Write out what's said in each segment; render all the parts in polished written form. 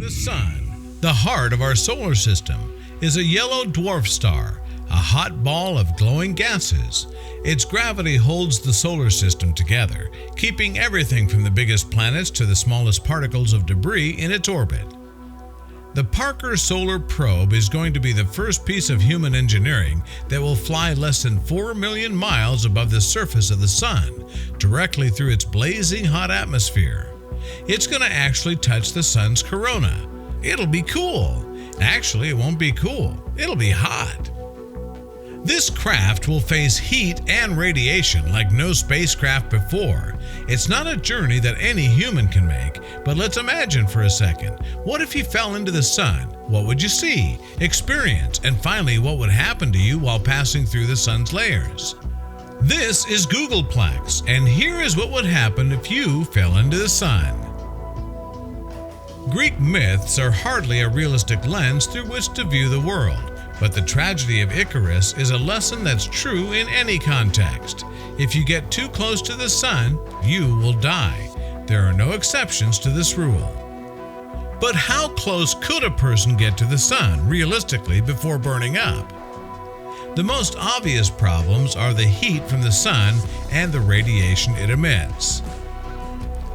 The Sun, the heart of our solar system, is a yellow dwarf star, a hot ball of glowing gases. Its gravity holds the solar system together, keeping everything from the biggest planets to the smallest particles of debris in its orbit. The Parker Solar Probe is going to be the first piece of human engineering that will fly less than 4 million miles above the surface of the Sun, directly through its blazing hot atmosphere. It's going to actually touch the Sun's corona. It'll be cool. Actually, it won't be cool. It'll be hot. This craft will face heat and radiation like no spacecraft before. It's not a journey that any human can make, but let's imagine for a second. What if you fell into the Sun? What would you see, experience, and finally, what would happen to you while passing through the Sun's layers? This is Gooogolplex, and here is what would happen if you fell into the Sun. Greek myths are hardly a realistic lens through which to view the world. But the tragedy of Icarus is a lesson that's true in any context. If you get too close to the Sun, you will die. There are no exceptions to this rule. But how close could a person get to the Sun, realistically, before burning up? The most obvious problems are the heat from the Sun and the radiation it emits.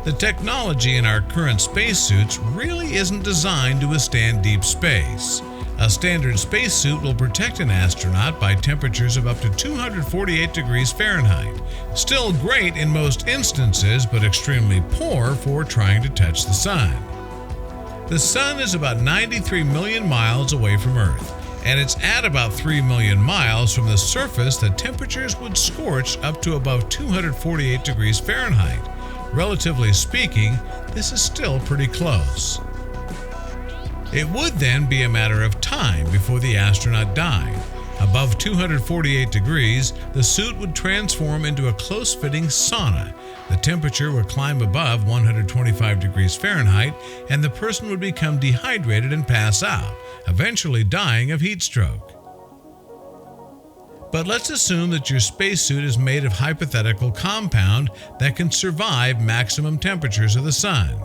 The technology in our current spacesuits really isn't designed to withstand deep space. A standard spacesuit will protect an astronaut by temperatures of up to 248 degrees Fahrenheit. Still great in most instances, but extremely poor for trying to touch the Sun. The Sun is about 93 million miles away from Earth, and it's at about 3 million miles from the surface that temperatures would scorch up to above 248 degrees Fahrenheit. Relatively speaking, this is still pretty close. It would then be a matter of time before the astronaut died. Above 248 degrees, the suit would transform into a close-fitting sauna. The temperature would climb above 125 degrees Fahrenheit, and the person would become dehydrated and pass out, eventually dying of heat stroke. But let's assume that your spacesuit is made of hypothetical compound that can survive maximum temperatures of the Sun.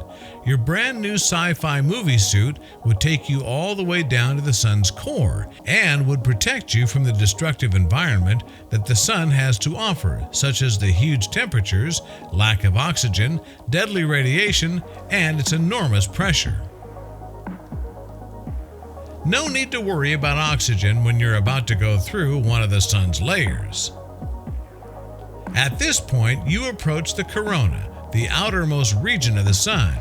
Your brand new sci-fi movie suit would take you all the way down to the Sun's core and would protect you from the destructive environment that the Sun has to offer, such as the huge temperatures, lack of oxygen, deadly radiation, and its enormous pressure. No need to worry about oxygen when you're about to go through one of the Sun's layers. At this point, you approach the corona, the outermost region of the Sun,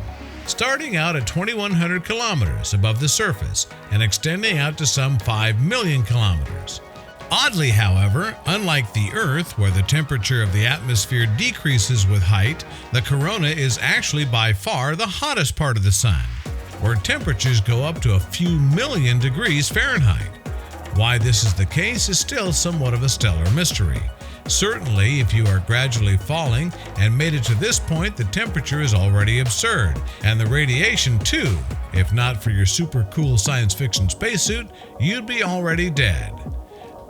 starting out at 2,100 kilometers above the surface and extending out to some 5 million kilometers. Oddly, however, unlike the Earth, where the temperature of the atmosphere decreases with height, the corona is actually by far the hottest part of the Sun, where temperatures go up to a few million degrees Fahrenheit. Why this is the case is still somewhat of a stellar mystery. Certainly, if you are gradually falling and made it to this point, the temperature is already absurd, and the radiation too. If not for your super cool science fiction spacesuit, you'd be already dead.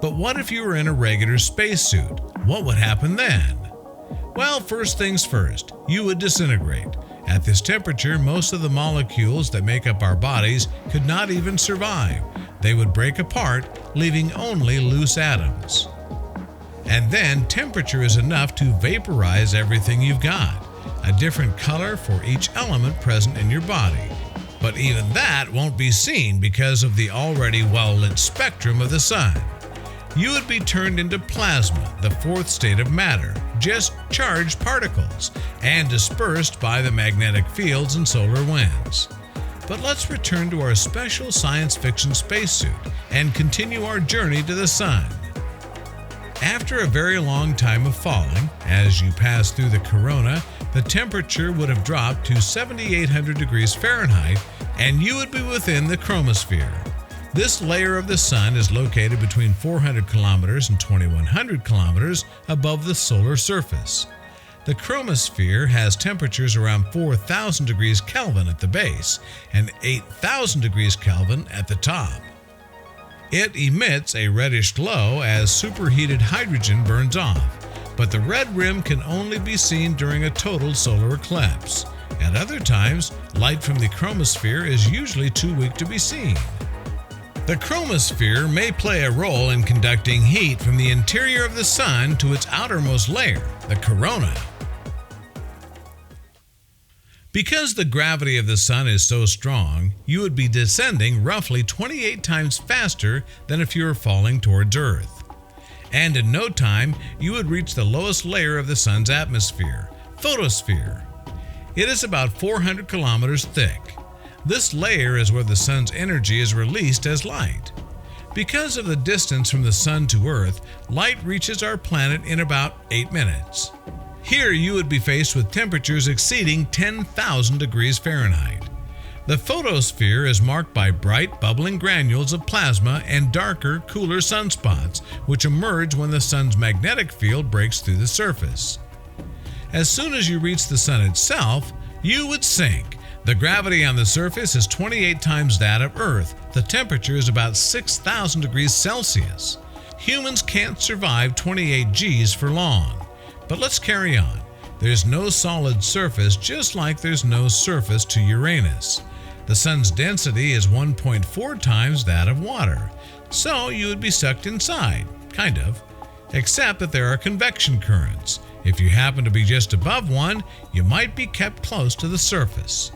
But what if you were in a regular spacesuit? What would happen then? Well, first things first, you would disintegrate. At this temperature, most of the molecules that make up our bodies could not even survive. They would break apart, leaving only loose atoms. And then temperature is enough to vaporize everything you've got, a different color for each element present in your body. But even that won't be seen because of the already well-lit spectrum of the Sun. You would be turned into plasma, the fourth state of matter, just charged particles, and dispersed by the magnetic fields and solar winds. But let's return to our special science fiction spacesuit and continue our journey to the Sun. After a very long time of falling, as you pass through the corona, the temperature would have dropped to 7,800 degrees Fahrenheit, and you would be within the chromosphere. This layer of the Sun is located between 400 kilometers and 2,100 kilometers above the solar surface. The chromosphere has temperatures around 4,000 degrees Kelvin at the base and 8,000 degrees Kelvin at the top. It emits a reddish glow as superheated hydrogen burns off, but the red rim can only be seen during a total solar eclipse. At other times, light from the chromosphere is usually too weak to be seen. The chromosphere may play a role in conducting heat from the interior of the Sun to its outermost layer, the corona. Because the gravity of the Sun is so strong, you would be descending roughly 28 times faster than if you were falling towards Earth. And in no time, you would reach the lowest layer of the Sun's atmosphere, photosphere. It is about 400 kilometers thick. This layer is where the Sun's energy is released as light. Because of the distance from the Sun to Earth, light reaches our planet in about 8 minutes. Here you would be faced with temperatures exceeding 10,000 degrees Fahrenheit. The photosphere is marked by bright, bubbling granules of plasma and darker, cooler sunspots, which emerge when the Sun's magnetic field breaks through the surface. As soon as you reach the Sun itself, you would sink. The gravity on the surface is 28 times that of Earth. The temperature is about 6,000 degrees Celsius. Humans can't survive 28 Gs for long. But let's carry on. There's no solid surface, just like there's no surface to Uranus. The Sun's density is 1.4 times that of water. So you would be sucked inside, kind of. Except that there are convection currents. If you happen to be just above one, you might be kept close to the surface.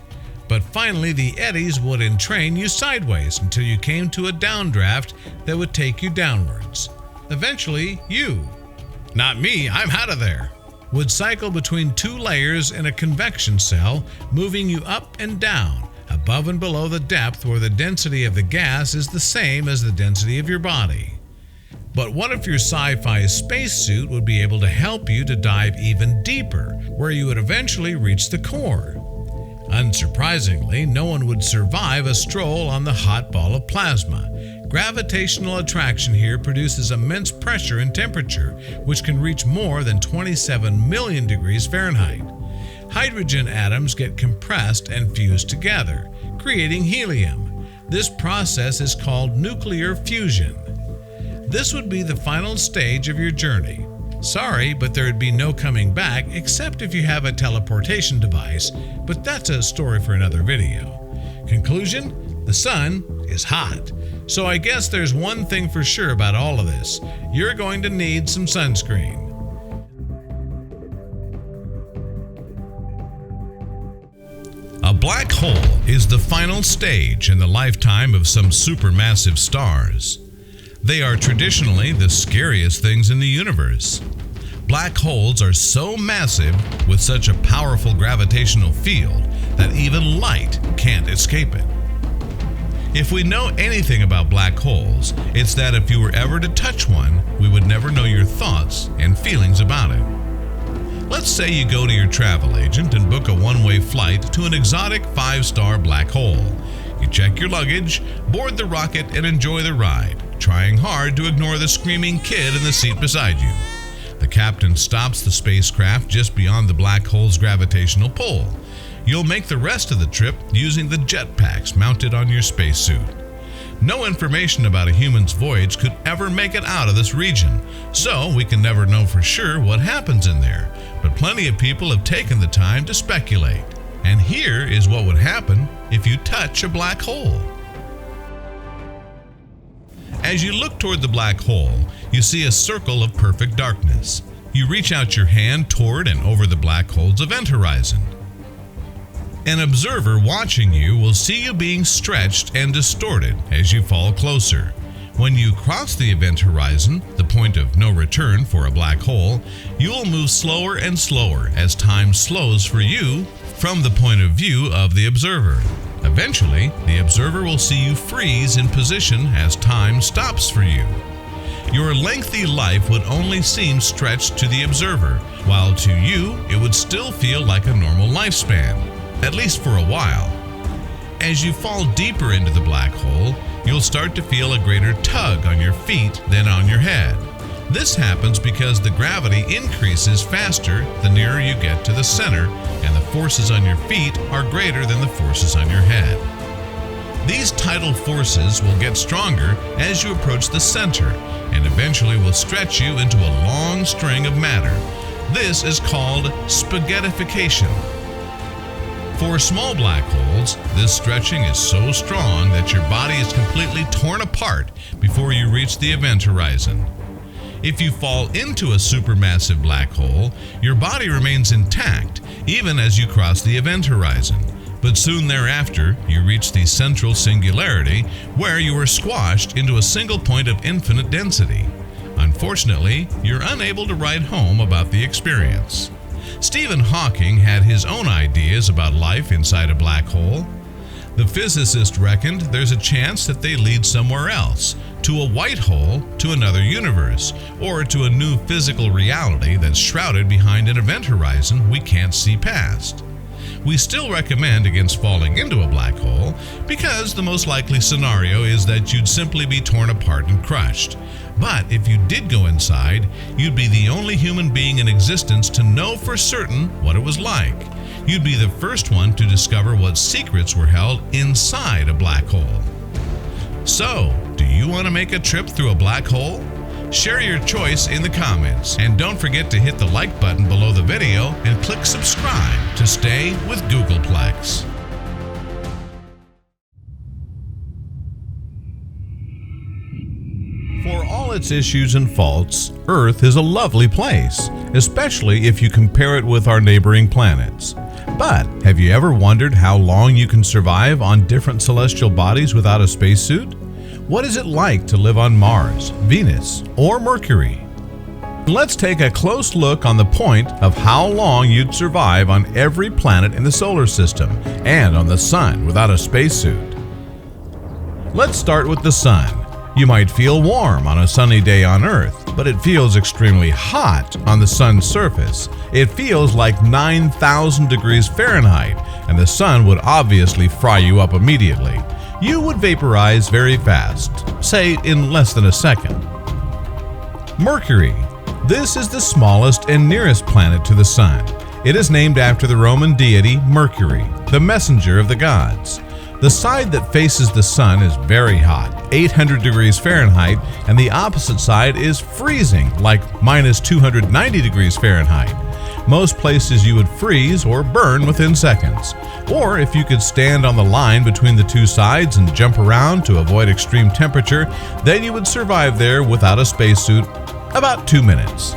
But finally, the eddies would entrain you sideways until you came to a downdraft that would take you downwards. Eventually, you, not me, I'm out of there, would cycle between two layers in a convection cell, moving you up and down, above and below the depth where the density of the gas is the same as the density of your body. But what if your sci-fi spacesuit would be able to help you to dive even deeper, where you would eventually reach the core? Unsurprisingly, no one would survive a stroll on the hot ball of plasma. Gravitational attraction here produces immense pressure and temperature, which can reach more than 27 million degrees Fahrenheit. Hydrogen atoms get compressed and fused together, creating helium. This process is called nuclear fusion. This would be the final stage of your journey. Sorry, but there would be no coming back except if you have a teleportation device, but that's a story for another video. Conclusion? The Sun is hot. So I guess there's one thing for sure about all of this. You're going to need some sunscreen. A black hole is the final stage in the lifetime of some supermassive stars. They are traditionally the scariest things in the universe. Black holes are so massive with such a powerful gravitational field that even light can't escape it. If we know anything about black holes, it's that if you were ever to touch one, we would never know your thoughts and feelings about it. Let's say you go to your travel agent and book a one-way flight to an exotic 5-star black hole. You check your luggage, board the rocket, and enjoy the ride, trying hard to ignore the screaming kid in the seat beside you. The captain stops the spacecraft just beyond the black hole's gravitational pull. You'll make the rest of the trip using the jetpacks mounted on your spacesuit. No information about a human's voyage could ever make it out of this region, so we can never know for sure what happens in there, but plenty of people have taken the time to speculate. And here is what would happen if you touch a black hole. As you look toward the black hole, you see a circle of perfect darkness. You reach out your hand toward and over the black hole's event horizon. An observer watching you will see you being stretched and distorted as you fall closer. When you cross the event horizon, the point of no return for a black hole, you will move slower and slower as time slows for you from the point of view of the observer. Eventually, the observer will see you freeze in position as time stops for you. Your lengthy life would only seem stretched to the observer, while to you, it would still feel like a normal lifespan, at least for a while. As you fall deeper into the black hole, you'll start to feel a greater tug on your feet than on your head. This happens because the gravity increases faster the nearer you get to the center, and the forces on your feet are greater than the forces on your head. These tidal forces will get stronger as you approach the center, and eventually will stretch you into a long string of matter. This is called spaghettification. For small black holes, this stretching is so strong that your body is completely torn apart before you reach the event horizon. If you fall into a supermassive black hole, your body remains intact even as you cross the event horizon. But soon thereafter, you reach the central singularity where you are squashed into a single point of infinite density. Unfortunately, you're unable to write home about the experience. Stephen Hawking had his own ideas about life inside a black hole. The physicist reckoned there's a chance that they lead somewhere else, to a white hole, to another universe, or to a new physical reality that's shrouded behind an event horizon we can't see past. We still recommend against falling into a black hole because the most likely scenario is that you'd simply be torn apart and crushed. But if you did go inside, you'd be the only human being in existence to know for certain what it was like. You'd be the first one to discover what secrets were held inside a black hole. So, do you want to make a trip through a black hole? Share your choice in the comments, and don't forget to hit the like button below the video and click subscribe to stay with Gooogolplex. For all its issues and faults, Earth is a lovely place, especially if you compare it with our neighboring planets. But have you ever wondered how long you can survive on different celestial bodies without a spacesuit? What is it like to live on Mars, Venus, or Mercury? Let's take a close look on the point of how long you'd survive on every planet in the solar system and on the Sun without a spacesuit. Let's start with the Sun. You might feel warm on a sunny day on Earth, but it feels extremely hot on the Sun's surface. It feels like 9,000 degrees Fahrenheit, and the Sun would obviously fry you up immediately. You would vaporize very fast, say in less than a second. Mercury. This is the smallest and nearest planet to the Sun. It is named after the Roman deity Mercury, the messenger of the gods. The side that faces the Sun is very hot, 800 degrees Fahrenheit, and the opposite side is freezing, like minus 290 degrees Fahrenheit. Most places you would freeze or burn within seconds. Or if you could stand on the line between the two sides and jump around to avoid extreme temperature, then you would survive there without a spacesuit about 2 minutes.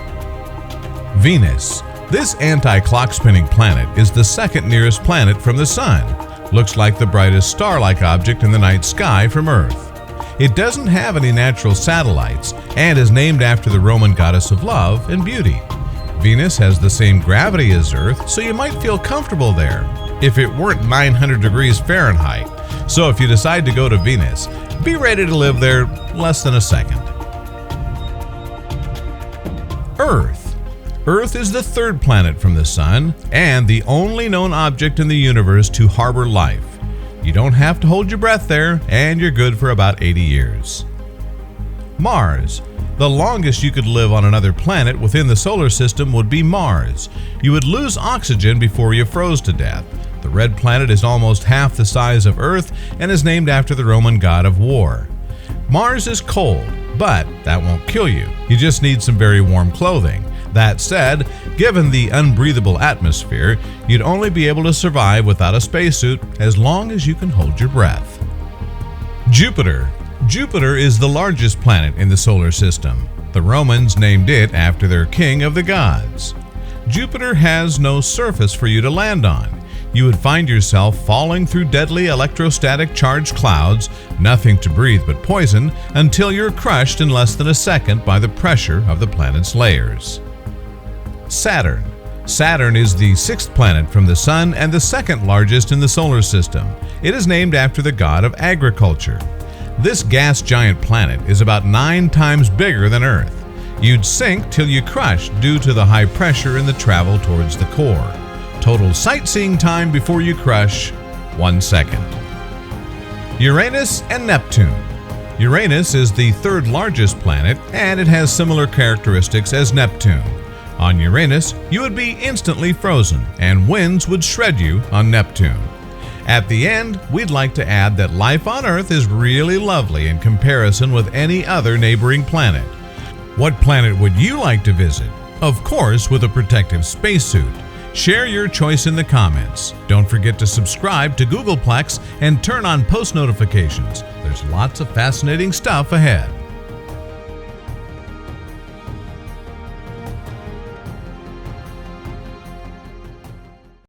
Venus. This anti-clock spinning planet is the second nearest planet from the Sun. Looks like the brightest star-like object in the night sky from Earth. It doesn't have any natural satellites and is named after the Roman goddess of love and beauty. Venus has the same gravity as Earth, so you might feel comfortable there if it weren't 900 degrees Fahrenheit. So if you decide to go to Venus, be ready to live there less than a second. Earth. Earth is the third planet from the Sun and the only known object in the universe to harbor life. You don't have to hold your breath there, and you're good for about 80 years. Mars. The longest you could live on another planet within the solar system would be Mars. You would lose oxygen before you froze to death. The red planet is almost half the size of Earth and is named after the Roman god of war. Mars is cold, but that won't kill you. You just need some very warm clothing. That said, given the unbreathable atmosphere, you'd only be able to survive without a spacesuit as long as you can hold your breath. Jupiter. Jupiter is the largest planet in the solar system. The Romans named it after their king of the gods. Jupiter has no surface for you to land on. You would find yourself falling through deadly electrostatic charged clouds, nothing to breathe but poison, until you're crushed in less than a second by the pressure of the planet's layers. Saturn. Saturn is the sixth planet from the Sun and the second largest in the solar system. It is named after the god of agriculture. This gas giant planet is about 9 times bigger than Earth. You'd sink till you crush due to the high pressure in the travel towards the core. Total sightseeing time before you crush, 1 second. Uranus and Neptune. Uranus is the third largest planet and it has similar characteristics as Neptune. On Uranus, you would be instantly frozen and winds would shred you on Neptune. At the end, we'd like to add that life on Earth is really lovely in comparison with any other neighboring planet. What planet would you like to visit? Of course, with a protective spacesuit. Share your choice in the comments. Don't forget to subscribe to Googolplex and turn on post notifications. There's lots of fascinating stuff ahead.